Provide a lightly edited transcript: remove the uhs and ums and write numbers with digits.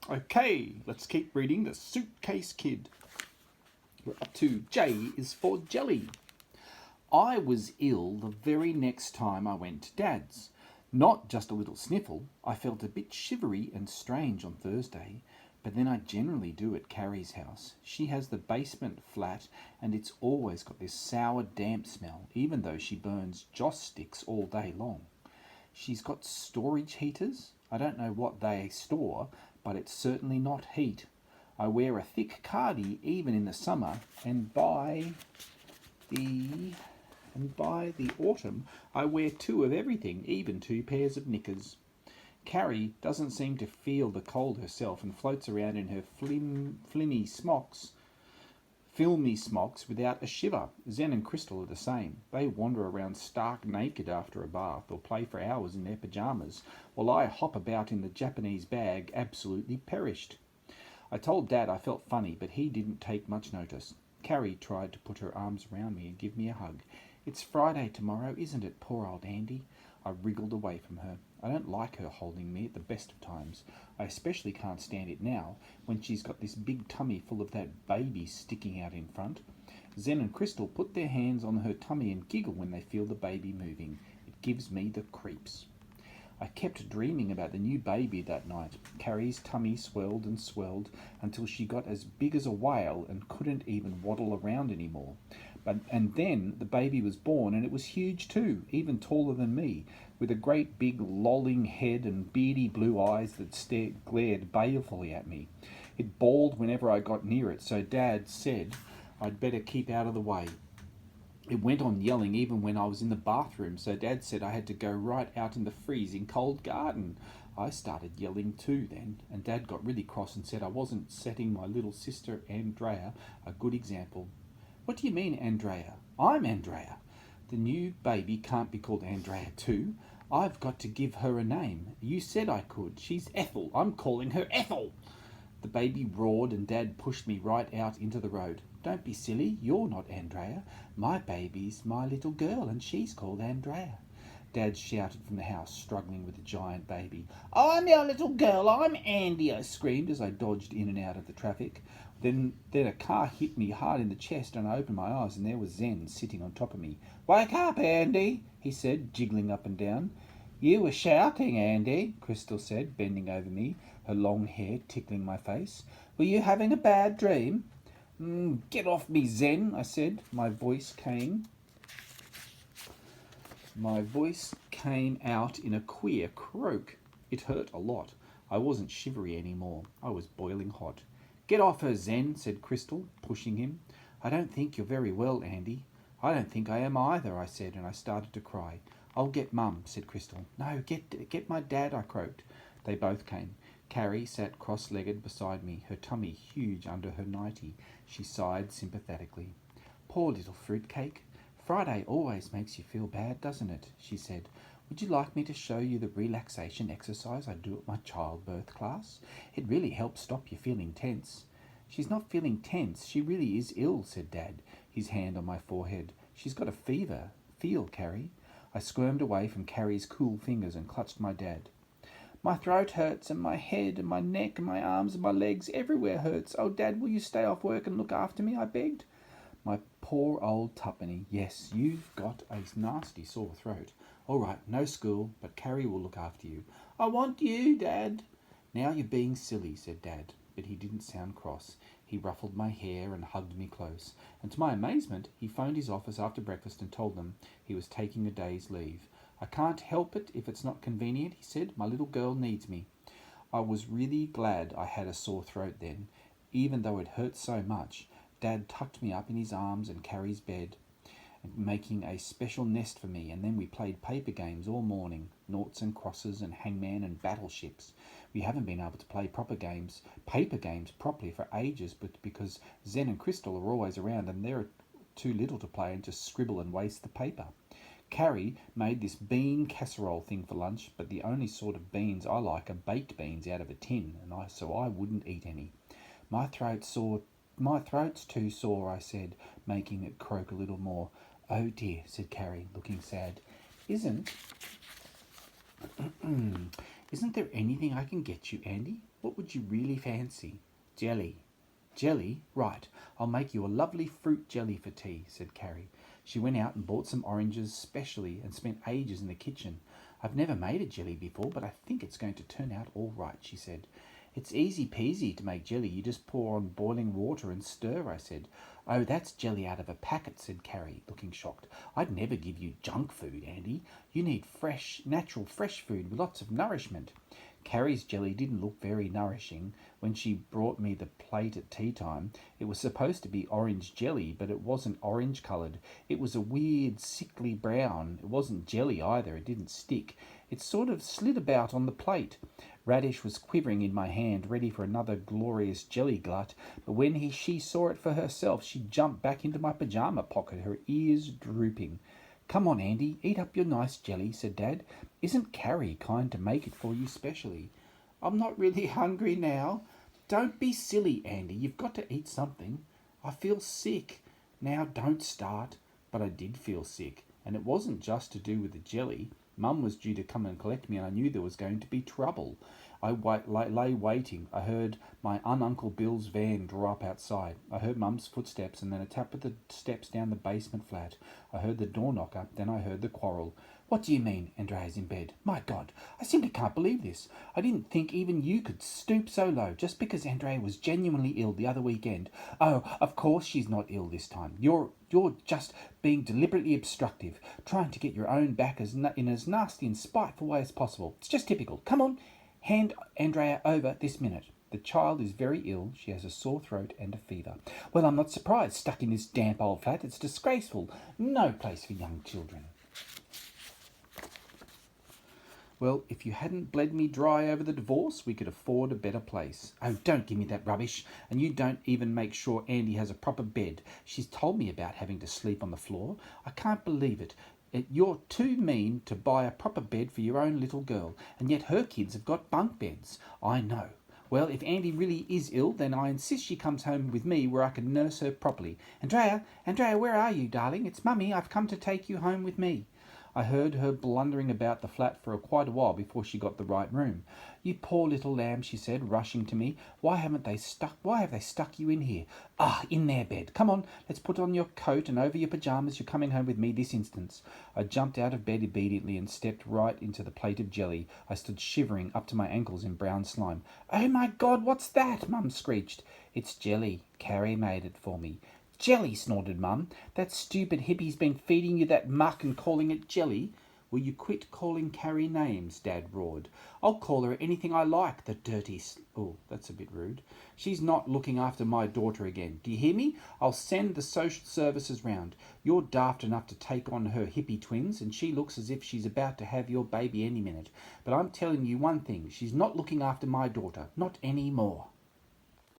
Okay, let's keep reading The Suitcase Kid. We're up to J is for jelly. I was ill the very next time I went to Dad's. Not just a little sniffle. I felt a bit shivery and strange on Thursday, but then I generally do at Carrie's house. She has the basement flat and it's always got this sour, damp smell, even though she burns joss sticks all day long. She's got storage heaters. I don't know what they store, but it's certainly not heat. I wear a thick cardi even in the summer, and the by the autumn I wear two of everything, even two pairs of knickers. Carrie doesn't seem to feel the cold herself and floats around in her filmy smocks without a shiver. Zen and Crystal are the same. They wander around stark naked after a bath or play for hours in their pyjamas, while I hop about in the Japanese bag, absolutely perished. I told Dad I felt funny, but he didn't take much notice. Carrie tried to put her arms around me and give me a hug. It's Friday tomorrow, isn't it, poor old Andy? I wriggled away from her. I don't like her holding me at the best of times. I especially can't stand it now, when she's got this big tummy full of that baby sticking out in front. Zen and Crystal put their hands on her tummy and giggle when they feel the baby moving. It gives me the creeps. I kept dreaming about the new baby that night. Carrie's tummy swelled and swelled until she got as big as a whale and couldn't even waddle around anymore. And then the baby was born, and it was huge too, even taller than me, with a great big lolling head and beady blue eyes that glared balefully at me. It bawled whenever I got near it, so Dad said I'd better keep out of the way. It went on yelling even when I was in the bathroom, so Dad said I had to go right out in the freezing cold garden. I started yelling too then, and Dad got really cross and said I wasn't setting my little sister Andrea a good example. What do you mean, Andrea? I'm Andrea. The new baby can't be called Andrea too. I've got to give her a name. You said I could. She's Ethel. I'm calling her Ethel. The baby roared and Dad pushed me right out into the road. Don't be silly, you're not Andrea. My baby's my little girl and she's called Andrea. Dad shouted from the house, struggling with the giant baby. I'm your little girl, I'm Andy, I screamed as I dodged in and out of the traffic. Then a car hit me hard in the chest and I opened my eyes and there was Zen sitting on top of me. Wake up, Andy, he said, jiggling up and down. You were shouting, Andy, Crystal said, bending over me, her long hair tickling my face. Were you having a bad dream? Get off me, Zen, I said. My voice came out in a queer croak. It hurt a lot. I wasn't shivery anymore. I was boiling hot. Get off her, Zen, said Crystal, pushing him. I don't think you're very well, Andy. I don't think I am either, I said, and I started to cry. I'll get Mum, said Crystal. No, get my dad, I croaked. They both came. Carrie sat cross-legged beside me, her tummy huge under her nightie. She sighed sympathetically. Poor little fruitcake. Friday always makes you feel bad, doesn't it? She said. Would you like me to show you the relaxation exercise I do at my childbirth class? It really helps stop you feeling tense. She's not feeling tense. She really is ill, said Dad, his hand on my forehead. She's got a fever. Feel, Carrie. I squirmed away from Carrie's cool fingers and clutched my dad. My throat hurts, and my head, and my neck, and my arms, and my legs, everywhere hurts. Oh, Dad, will you stay off work and look after me? I begged. My poor old Tuppeny. Yes, you've got a nasty sore throat. All right, no school, but Carrie will look after you. I want you, Dad. Now you're being silly, said Dad, but he didn't sound cross. He ruffled my hair and hugged me close, and to my amazement, he phoned his office after breakfast and told them he was taking a day's leave. I can't help it if it's not convenient, he said. My little girl needs me. I was really glad I had a sore throat then, even though it hurt so much. Dad tucked me up in his arms and Carrie's bed, making a special nest for me, and then we played paper games all morning, noughts and crosses and hangman and battleships. We haven't been able to play paper games properly for ages, but because Zen and Crystal are always around and they're too little to play and just scribble and waste the paper. Carrie made this bean casserole thing for lunch, but the only sort of beans I like are baked beans out of a tin, so I wouldn't eat any. My throat's too sore, I said, making it croak a little more. Oh dear, said Carrie, looking sad. Isn't Isn't there anything I can get you, Andy? What would you really fancy? Jelly. Jelly? Right. I'll make you a lovely fruit jelly for tea, said Carrie. She went out and bought some oranges specially and spent ages in the kitchen. I've never made a jelly before, but I think it's going to turn out all right, she said. It's easy peasy to make jelly. You just pour on boiling water and stir, I said. Oh, that's jelly out of a packet, said Carrie, looking shocked. I'd never give you junk food, Andy. You need fresh, natural fresh food with lots of nourishment. Carrie's jelly didn't look very nourishing. When she brought me the plate at tea time, it was supposed to be orange jelly, but it wasn't orange coloured. It was a weird, sickly brown. It wasn't jelly either. It didn't stick. It sort of slid about on the plate. Radish was quivering in my hand, ready for another glorious jelly glut, but when she saw it for herself, she jumped back into my pyjama pocket, her ears drooping. Come on, Andy, eat up your nice jelly, said Dad. Isn't Carrie kind to make it for you specially? I'm not really hungry now. Don't be silly, Andy. You've got to eat something. I feel sick. Now don't start. But I did feel sick, and it wasn't just to do with the jelly. Mum was due to come and collect me, and I knew there was going to be trouble. I lay waiting. I heard my Uncle Bill's van draw up outside. I heard Mum's footsteps and then a tap of the steps down the basement flat. I heard the door knock up, then I heard the quarrel. What do you mean? Andrea's in bed. My God, I simply can't believe this. I didn't think even you could stoop so low just because Andrea was genuinely ill the other weekend. Oh, of course she's not ill this time. You're just being deliberately obstructive, trying to get your own back in as nasty and spiteful way as possible. It's just typical. Come on, hand Andrea over this minute. The child is very ill. She has a sore throat and a fever. Well, I'm not surprised. Stuck in this damp old flat. It's disgraceful. No place for young children. Well, if you hadn't bled me dry over the divorce, we could afford a better place. Oh, don't give me that rubbish. And you don't even make sure Andy has a proper bed. She's told me about having to sleep on the floor. I can't believe it. You're too mean to buy a proper bed for your own little girl, and yet her kids have got bunk beds. I know. Well, if Andy really is ill, then I insist she comes home with me where I can nurse her properly. Andrea, where are you, darling? It's Mummy. I've come to take you home with me. I heard her blundering about the flat for quite a while before she got the right room. You poor little lamb, she said, rushing to me. Why have they stuck you in here? Ah, in their bed. Come on, let's put on your coat and over your pyjamas. You're coming home with me this instant. I jumped out of bed obediently and stepped right into the plate of jelly. I stood shivering up to my ankles in brown slime. Oh my God, what's that? Mum screeched. It's jelly. Carrie made it for me. Jelly, snorted Mum. That stupid hippie's been feeding you that muck and calling it jelly. Will you quit calling Carrie names? Dad roared. I'll call her anything I like, the dirty... Oh, that's a bit rude. She's not looking after my daughter again. Do you hear me? I'll send the social services round. You're daft enough to take on her hippie twins, and she looks as if she's about to have your baby any minute. But I'm telling you one thing. She's not looking after my daughter. Not any more.